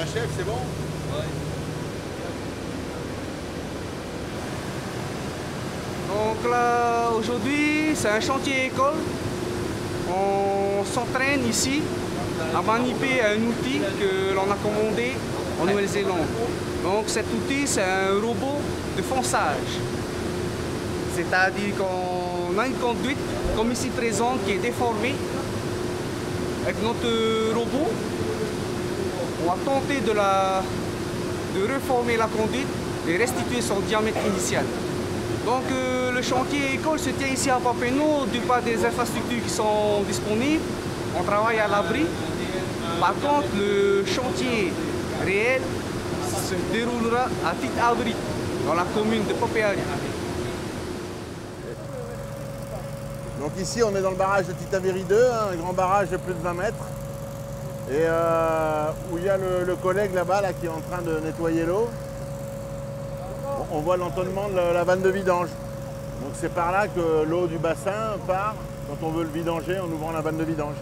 chef, c'est bon? Ouais. Donc là, aujourd'hui, c'est un chantier école. On s'entraîne ici à manipuler un outil que l'on a commandé en Nouvelle-Zélande. Donc cet outil, c'est un robot de fonçage. C'est-à-dire qu'on a une conduite, comme ici présente, qui est déformée. Avec notre robot, on va tenter de reformer la conduite et restituer son diamètre initial. Donc le chantier école se tient ici à Papineau, du pas des infrastructures qui sont disponibles. On travaille à l'abri. Par contre, le chantier réel se déroulera à Tite-Abri, dans la commune de Popéari. Donc ici, on est dans le barrage de Tite-Aviri 2, un grand barrage de plus de 20 mètres. Et où il y a le collègue là-bas qui est en train de nettoyer l'eau. On voit l'entonnement de la vanne de vidange. Donc c'est par là que l'eau du bassin part quand on veut le vidanger en ouvrant la vanne de vidange.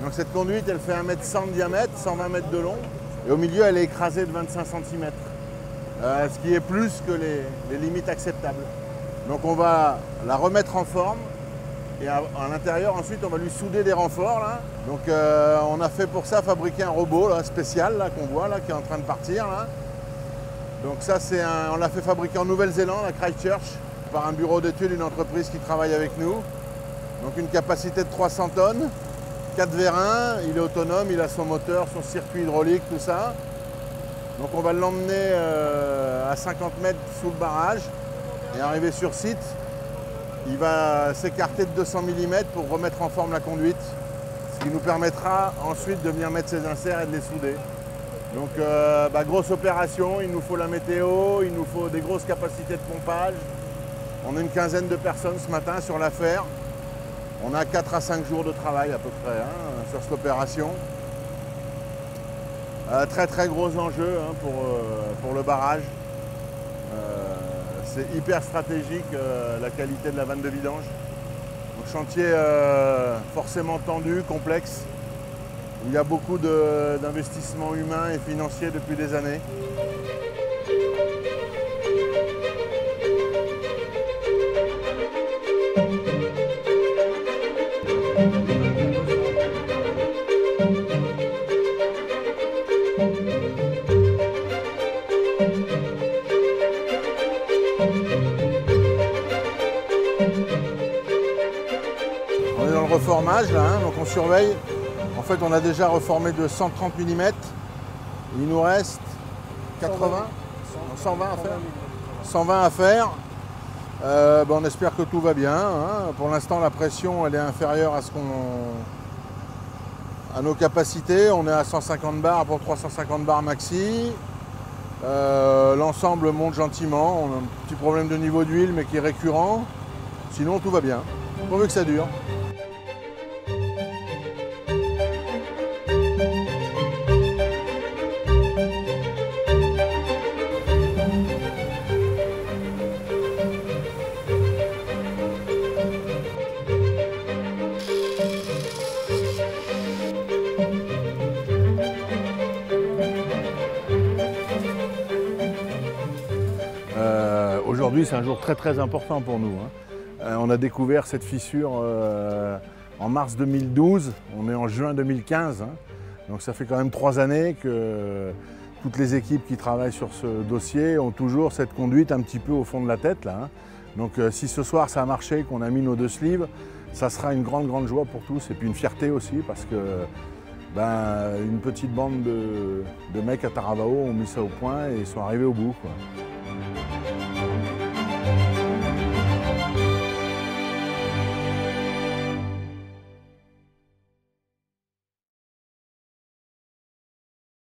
Donc cette conduite, elle fait 1,1 m de diamètre, 120 mètres de long. Et au milieu, elle est écrasée de 25 cm. Ce qui est plus que les limites acceptables. Donc on va la remettre en forme. Et à l'intérieur, ensuite, on va lui souder des renforts. Là. Donc on a fait pour ça fabriquer un robot là, spécial qu'on voit, là, qui est en train de partir. Là. Donc ça, on l'a fait fabriquer en Nouvelle-Zélande, à Christchurch, par un bureau d'études, une entreprise qui travaille avec nous. Donc une capacité de 300 tonnes, 4 vérins, il est autonome, il a son moteur, son circuit hydraulique, tout ça. Donc on va l'emmener à 50 mètres sous le barrage et arriver sur site. Il va s'écarter de 200 mm pour remettre en forme la conduite, ce qui nous permettra ensuite de venir mettre ses inserts et de les souder. Donc grosse opération, il nous faut la météo, il nous faut des grosses capacités de pompage. On a une quinzaine de personnes ce matin sur l'affaire. On a 4 à 5 jours de travail à peu près sur cette opération. Très gros enjeu pour le barrage. C'est hyper stratégique la qualité de la vanne de vidange. Donc chantier forcément tendu, complexe, où il y a beaucoup d'investissements humains et financiers depuis des années. On est dans le reformage là, donc on surveille. En fait, on a déjà reformé de 130 mm. Il nous reste 80, 120 à faire. 120 à faire. On espère que tout va bien. Pour l'instant, la pression elle est inférieure à nos capacités. On est à 150 bars pour 350 bars maxi. L'ensemble monte gentiment. On a un petit problème de niveau d'huile, mais qui est récurrent. Sinon, tout va bien. Pourvu que ça dure. Aujourd'hui, c'est un jour très important pour nous. On a découvert cette fissure en mars 2012, on est en juin 2015. Donc ça fait quand même 3 années que toutes les équipes qui travaillent sur ce dossier ont toujours cette conduite un petit peu au fond de la tête. Là. Donc si ce soir ça a marché, qu'on a mis nos 2 sleeves, ça sera une grande joie pour tous et puis une fierté aussi parce que une petite bande de mecs à Taravao ont mis ça au point et ils sont arrivés au bout. Quoi.